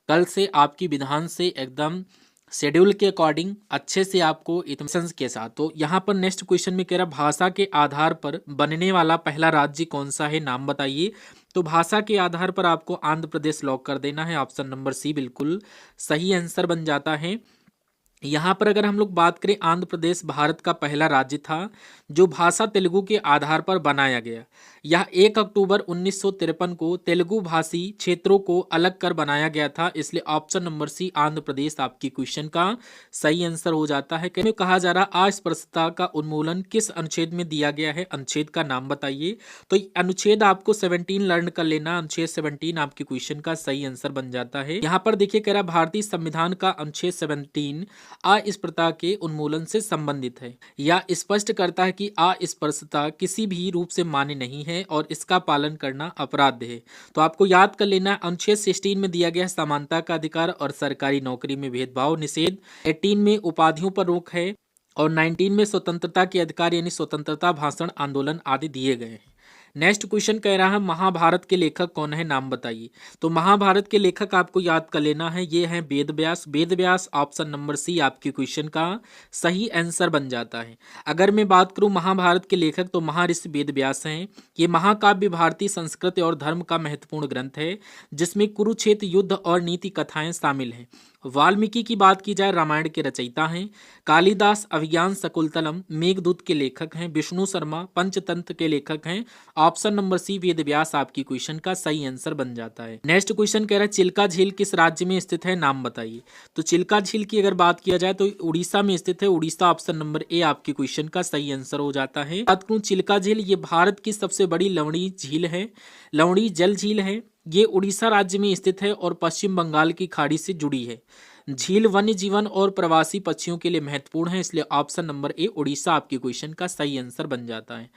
कल से आपकी विधान से एकदम शेड्यूल के अकॉर्डिंग अच्छे से आपको इत्मीनान के साथ। तो यहाँ पर नेक्स्ट क्वेश्चन में कह रहा भाषा के आधार पर बनने वाला पहला राज्य कौन सा है, नाम बताइए। तो भाषा के आधार पर आपको आंध्र प्रदेश लॉक कर देना है। ऑप्शन नंबर सी बिल्कुल सही आंसर बन जाता है। यहाँ पर अगर हम लोग बात करें, आंध्र प्रदेश भारत का पहला राज्य था जो भाषा तेलुगु के आधार पर बनाया गया। यह 1 अक्टूबर 1953 को तेलुगु भाषी क्षेत्रों को अलग कर बनाया गया था, इसलिए ऑप्शन नंबर सी आंध्र प्रदेश आपकी क्वेश्चन का सही आंसर हो जाता है। कहा जा रहा अस्पृश्यता का उन्मूलन किस अनुच्छेद में दिया गया है, अनुच्छेद का नाम बताइए। तो अनुच्छेद आपको 17 लर्न कर लेना, अनुच्छेद 17 आपकी क्वेश्चन का सही आंसर बन जाता है। यहाँ पर देखिए कह रहा भारतीय संविधान का अनुच्छेद 17 अस्पृश्यता के उन्मूलन से संबंधित है। यह स्पष्ट करता है कि अस्पृश्यता किसी भी रूप से मान्य नहीं है और इसका पालन करना अपराध है। तो आपको याद कर लेना, अनुच्छेद 16 में दिया गया समानता का अधिकार और सरकारी नौकरी में भेदभाव निषेध, 18 में उपाधियों पर रोक है और 19 में स्वतंत्रता के अधिकार यानी स्वतंत्रता भाषण आंदोलन आदि दिए गए हैं। नेक्स्ट क्वेश्चन कह रहा है महाभारत के लेखक कौन है, नाम बताइए। तो महाभारत के लेखक आपको याद कर लेना है, ये है वेद व्यास। वेद व्यास ऑप्शन नंबर सी आपके क्वेश्चन का सही आंसर बन जाता है। अगर मैं बात करूं महाभारत के लेखक, तो महर्षि वेद व्यास हैं। ये महाकाव्य भारतीय संस्कृति और धर्म का महत्वपूर्ण ग्रंथ है, जिसमें कुरुक्षेत्र युद्ध और नीति कथाएं शामिल हैं। वाल्मीकि की बात की जाए, रामायण के रचयिता हैं। कालिदास अभिज्ञान शकुंतलम मेघदूत के लेखक हैं। विष्णु शर्मा पंचतंत्र के लेखक हैं। ऑप्शन नंबर सी वेद व्यास आपकी क्वेश्चन का सही आंसर बन जाता है। नेक्स्ट क्वेश्चन कह रहा है चिल्का झील किस राज्य में स्थित है, नाम बताइए। तो चिल्का झील की अगर बात किया जाए तो उड़ीसा में स्थित है। उड़ीसा ऑप्शन नंबर ए आपकी क्वेश्चन का सही आंसर हो जाता है। बात करूं चिल्का झील, ये भारत की सबसे बड़ी लवणी झील है, लवणी जल झील है। ये उड़ीसा राज्य में स्थित है और पश्चिम बंगाल की खाड़ी से जुड़ी है। झील वन्य जीवन और प्रवासी पक्षियों के लिए महत्वपूर्ण है, इसलिए ऑप्शन नंबर ए उड़ीसा आपके क्वेश्चन का सही आंसर बन जाता है।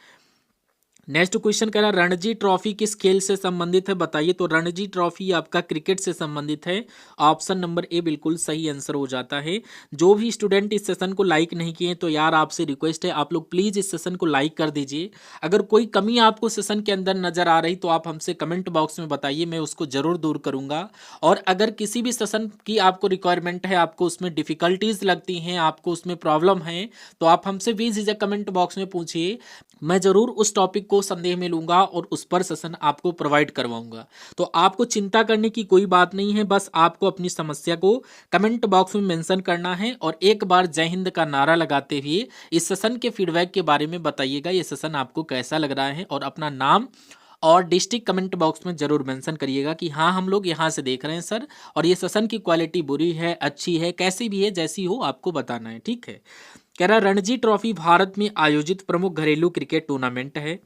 नेक्स्ट क्वेश्चन कह रहा है रणजी ट्रॉफी किस खेल से संबंधित है, बताइए। तो रणजी ट्रॉफी आपका क्रिकेट से संबंधित है। ऑप्शन नंबर ए बिल्कुल सही आंसर हो जाता है। जो भी स्टूडेंट इस सेशन को लाइक नहीं किए तो यार आपसे रिक्वेस्ट है, आप लोग प्लीज इस सेशन को लाइक कर दीजिए। अगर कोई कमी आपको सेशन के अंदर नजर आ रही तो आप हमसे कमेंट बॉक्स में बताइए, मैं उसको जरूर दूर करूंगा। और अगर किसी भी सेशन की आपको रिक्वायरमेंट है, आपको उसमें डिफिकल्टीज लगती हैं, आपको उसमें प्रॉब्लम है, तो आप हमसे बेझिझक कमेंट बॉक्स में पूछिए। मैं जरूर उस टॉपिक को संदेह में लूंगा और उस पर सेशन आपको प्रोवाइड करवाऊंगा। तो आपको चिंता करने की कोई बात नहीं है, बस आपको अपनी समस्या को कमेंट बॉक्स में मेंशन करना है और एक बार जय हिंद का नारा लगाते हुए इस सेशन के फीडबैक के बारे में बताइएगा, ये सेशन आपको कैसा लग रहा है, और अपना नाम और डिस्ट्रिक्ट कमेंट बॉक्स में जरूर मेंशन करिएगा कि हाँ हम लोग यहाँ से देख रहे हैं सर, और ये सेशन की क्वालिटी बुरी है, अच्छी है, कैसी भी है, जैसी हो आपको बताना है, ठीक है। कह रहा रणजी ट्रॉफी भारत में आयोजित प्रमुख घरेलू क्रिकेट टूर्नामेंट है।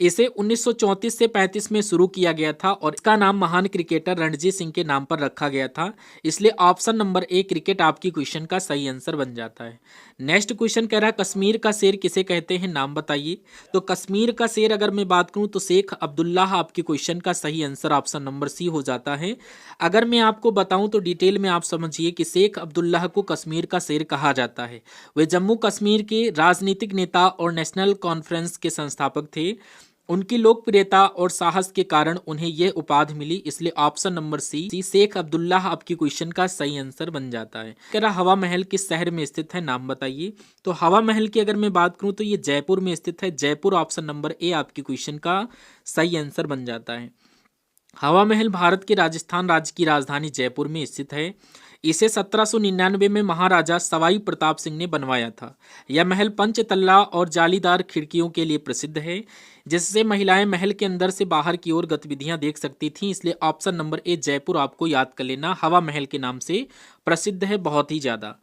इसे 1934 से 35 में शुरू किया गया था और इसका नाम महान क्रिकेटर रणजीत सिंह के नाम पर रखा गया था, इसलिए ऑप्शन नंबर ए क्रिकेट आपकी क्वेश्चन का सही आंसर बन जाता है। नेक्स्ट क्वेश्चन कह रहा है कश्मीर का शेर किसे कहते हैं, नाम बताइए। तो कश्मीर का शेर अगर मैं बात करूं तो शेख अब्दुल्लाह आपकी क्वेश्चन का सही आंसर ऑप्शन नंबर सी हो जाता है। अगर मैं आपको बताऊं तो डिटेल में आप समझिए कि शेख अब्दुल्लाह को कश्मीर का शेर कहा जाता है। वे जम्मू कश्मीर के राजनीतिक नेता और नेशनल कॉन्फ्रेंस के संस्थापक थे। उनकी लोकप्रियता और साहस के कारण उन्हें यह उपाधि मिली, इसलिए option number C Sheikh Abdullah आपकी क्वेश्चन का सही आंसर बन जाता है। कह रहा हवा महल किस शहर में स्थित है, नाम बताइए। तो हवा महल की अगर मैं बात करूं तो ये जयपुर में स्थित है। जयपुर ऑप्शन नंबर ए आपकी क्वेश्चन का सही आंसर बन जाता है। हवा महल भारत के राजस्थान राज्य की राजधानी जयपुर में स्थित है। इसे 1799 में महाराजा सवाई प्रताप सिंह ने बनवाया था। यह महल पंचतल्ला और जालीदार खिड़कियों के लिए प्रसिद्ध है, जिससे महिलाएं महल के अंदर से बाहर की ओर गतिविधियां देख सकती थीं, इसलिए ऑप्शन नंबर ए जयपुर आपको याद कर लेना, हवा महल के नाम से प्रसिद्ध है बहुत ही ज्यादा।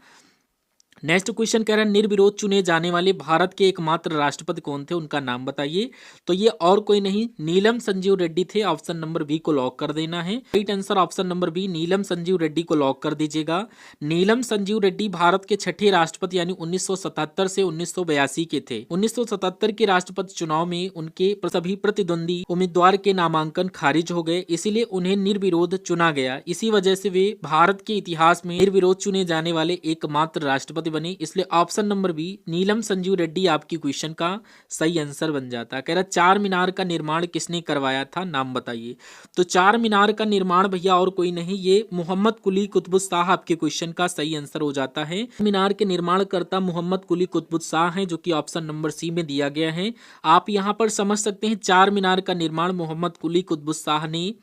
नेक्स्ट क्वेश्चन कह रहा है निर्विरोध चुने जाने वाले भारत के एकमात्र राष्ट्रपति कौन थे, उनका नाम बताइए। तो ये और कोई नहीं, नीलम संजीव रेड्डी थे। ऑप्शन नंबर बी को लॉक कर देना है। Right answer option number B, Neelam Sanjiva Reddy को लॉक कर दीजिएगा। नीलम संजीव रेड्डी भारत के छठे राष्ट्रपति यानी 1977 से 1982 के थे। 1977 के राष्ट्रपति चुनाव में उनके सभी प्रतिद्वंदी उम्मीदवार के नामांकन खारिज हो गए, इसीलिए उन्हें निर्विरोध चुना गया। इसी वजह से वे भारत के इतिहास में निर्विरोध चुने जाने वाले एकमात्र राष्ट्रपति बने, इसलिए option number B Neelam Sanjiva Reddy आपकी क्वेश्चन का सही आंसर बन जाता है। कह रहा चार मीनार का निर्माण किसने करवाया था, नाम बताइए। तो चार मीनार का निर्माण भैया और कोई नहीं, ये मोहम्मद कुली कुतुब शाह आपके क्वेश्चन का सही आंसर हो जाता है। मीनार के निर्माण करता मोहम्मद कुली कुतुब शाह हैं, जो कि ऑप्शन नंबर सी में दिया गया है। आप यहां पर समझ सकते हैं चार मीनार का निर्माण मोहम्मद कुली कुतुब शाह ने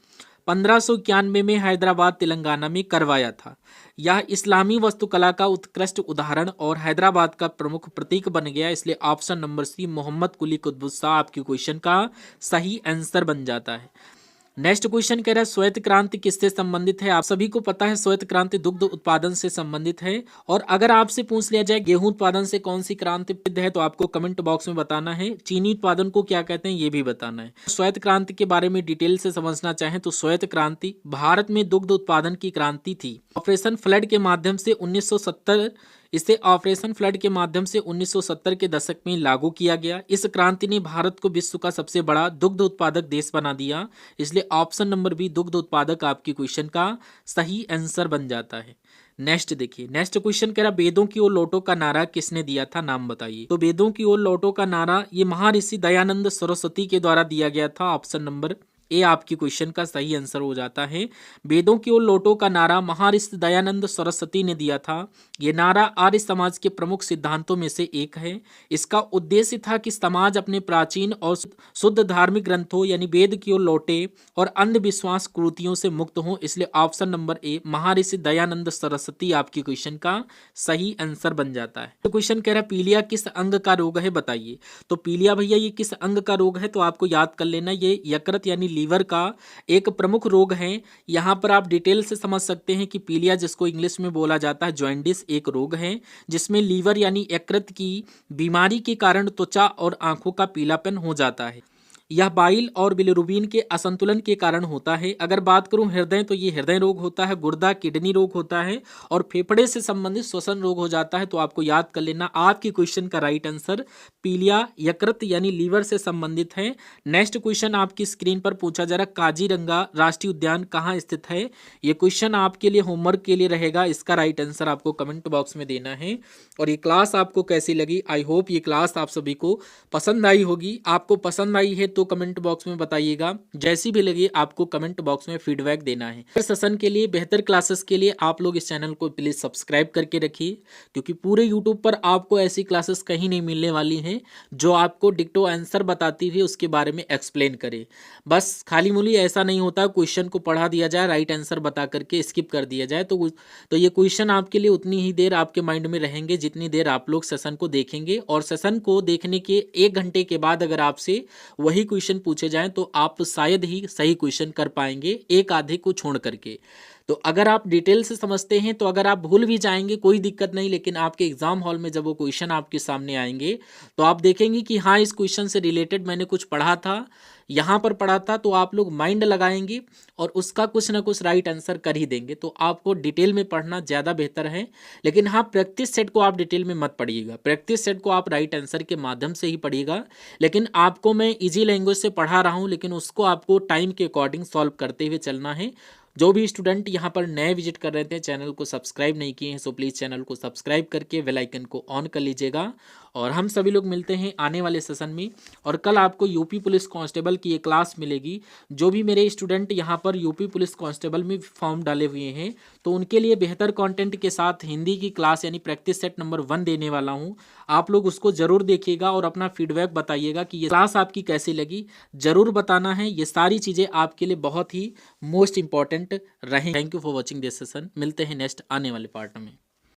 1591 में हैदराबाद तेलंगाना में करवाया था। यह इस्लामी वास्तुकला का उत्कृष्ट उदाहरण और हैदराबाद का प्रमुख प्रतीक बन गया, इसलिए ऑप्शन नंबर सी मोहम्मद कुली कुतुब शाह आपके क्वेश्चन का सही आंसर बन जाता है। नेक्स्ट क्वेश्चन कह रहा है श्वेत क्रांति किससे संबंधित है। आप सभी को पता है श्वेत क्रांति दुग्ध उत्पादन से संबंधित है। और अगर आपसे पूछ लिया जाए गेहूं उत्पादन से कौन सी क्रांति प्रसिद्ध है, तो आपको कमेंट बॉक्स में बताना है। चीनी उत्पादन को क्या कहते हैं ये भी बताना है। श्वेत क्रांति के बारे में डिटेल से समझना चाहें तो श्वेत क्रांति भारत में दुग्ध उत्पादन की क्रांति थी। ऑपरेशन फ्लड के माध्यम से 1970 इसे ऑपरेशन फ्लड के माध्यम से 1970 के दशक में लागू किया गया। इस क्रांति ने भारत को विश्व का सबसे बड़ा दुग्ध उत्पादक देश बना दिया, इसलिए ऑप्शन नंबर बी दुग्ध उत्पादक आपकी क्वेश्चन का सही आंसर बन जाता है। नेक्स्ट देखिए, नेक्स्ट क्वेश्चन कह रहा वेदों की ओर लौटो का नारा किसने दिया था, नाम बताइए। तो वेदों की ओर लौटो का नारा ये महर्षि दयानंद सरस्वती के द्वारा दिया गया था। ऑप्शन नंबर ए आपकी क्वेश्चन का सही आंसर हो जाता है। वेदों की ओर लौटो का नारा महर्षि दयानंद सरस्वती ने दिया था। यह नारा आर्य समाज के प्रमुख सिद्धांतों में से एक है। इसका उद्देश्य था कि समाज अपने प्राचीन और शुद्ध धार्मिक ग्रंथों यानी वेद की ओर लौटे और अंधविश्वास कुरीतियों से मुक्त हो, इसलिए option number A Maharshi Dayanand Saraswati आपकी क्वेश्चन का सही आंसर बन जाता है। तो क्वेश्चन कह रहा है पीलिया किस अंग का रोग है, बताइए। तो पीलिया भैया ये किस अंग का रोग है, तो आपको याद कर लेना, ये यकृत यानी लीवर का एक प्रमुख रोग है। यहां पर आप डिटेल से समझ सकते हैं कि पीलिया जिसको इंग्लिश में बोला जाता है जॉन्डिस एक रोग है, जिसमें लीवर यानी यकृत की बीमारी के कारण त्वचा और आंखों का पीलापन हो जाता है। यह बाइल और बिलिरुबिन के असंतुलन के कारण होता है। अगर बात करूं हृदय, तो ये हृदय रोग होता है, गुर्दा किडनी रोग होता है और फेफड़े से संबंधित श्वसन रोग हो जाता है। तो आपको याद कर लेना आपकी क्वेश्चन का राइट आंसर पीलिया यकृत यानी लीवर से संबंधित है। नेक्स्ट क्वेश्चन आपकी स्क्रीन पर पूछा जा रहा काजीरंगा राष्ट्रीय उद्यान कहाँ स्थित है। ये क्वेश्चन आपके लिए होमवर्क के लिए रहेगा, इसका राइट आंसर आपको कमेंट बॉक्स में देना है। और ये क्लास आपको कैसी लगी, आई होप ये क्लास आप सभी को पसंद आई होगी। आपको पसंद आई है तो कमेंट बॉक्स में बताइएगा, जैसी भी लगी आपको कमेंट बॉक्स में फीडबैक देना है। हर सेशन के लिए बेहतर क्लासेस के लिए आप लोग इस चैनल को प्लीज सब्सक्राइब करके रखिए, क्योंकि पूरे यूट्यूब पर आपको ऐसी क्लासेस कहीं नहीं मिलने वाली हैं जो आपको डिक्टो आंसर बताती हुई उसके बारे में एक्सप्लेन करे। बस खाली मूली ऐसा नहीं होता क्वेश्चन को पढ़ा दिया जाए, राइट आंसर बता करके स्किप कर दिया जाए। तो ये क्वेश्चन आपके लिए उतनी ही देर आपके माइंड में रहेंगे जितनी देर आप लोग सेशन को देखेंगे। और सेशन को देखने के 1 घंटे के बाद अगर आपसे वही क्वेश्चन पूछे जाएं तो आप शायद ही सही क्वेश्चन कर पाएंगे, एक आधे को छोड़ करके। तो अगर आप डिटेल से समझते हैं तो अगर आप भूल भी जाएंगे कोई दिक्कत नहीं, लेकिन आपके एग्जाम हॉल में जब वो क्वेश्चन आपके सामने आएंगे तो आप देखेंगे कि हाँ इस क्वेश्चन से रिलेटेड मैंने कुछ पढ़ा था, यहाँ पर पढ़ा था, तो आप लोग माइंड लगाएंगे और उसका कुछ ना कुछ राइट आंसर कर ही देंगे। तो आपको डिटेल में पढ़ना ज़्यादा बेहतर है, लेकिन हाँ प्रैक्टिस सेट को आप डिटेल में मत पढ़िएगा। प्रैक्टिस सेट को आप राइट आंसर के माध्यम से ही पढ़िएगा। लेकिन आपको मैं ईजी लैंग्वेज से पढ़ा रहा हूँ, लेकिन उसको आपको टाइम के अकॉर्डिंग सॉल्व करते हुए चलना है। जो भी स्टूडेंट यहाँ पर नए विजिट कर रहे थे, चैनल को सब्सक्राइब नहीं किए हैं, सो प्लीज़ चैनल को सब्सक्राइब करके बेल आइकन को ऑन कर लीजिएगा। और हम सभी लोग मिलते हैं आने वाले सेशन में। और कल आपको यूपी पुलिस कांस्टेबल की एक क्लास मिलेगी। जो भी मेरे स्टूडेंट यहाँ पर यूपी पुलिस कांस्टेबल में फॉर्म डाले हुए हैं, तो उनके लिए बेहतर कंटेंट के साथ हिंदी की क्लास यानी प्रैक्टिस सेट नंबर 1 देने वाला हूँ। आप लोग उसको जरूर देखिएगा और अपना फीडबैक बताइएगा कि ये क्लास आपकी कैसी लगी, जरूर बताना है। ये सारी चीज़ें आपके लिए बहुत ही मोस्ट इंपॉर्टेंट रहें। Thank you for watching this session. मिलते हैं नेक्स्ट आने वाले पार्ट में।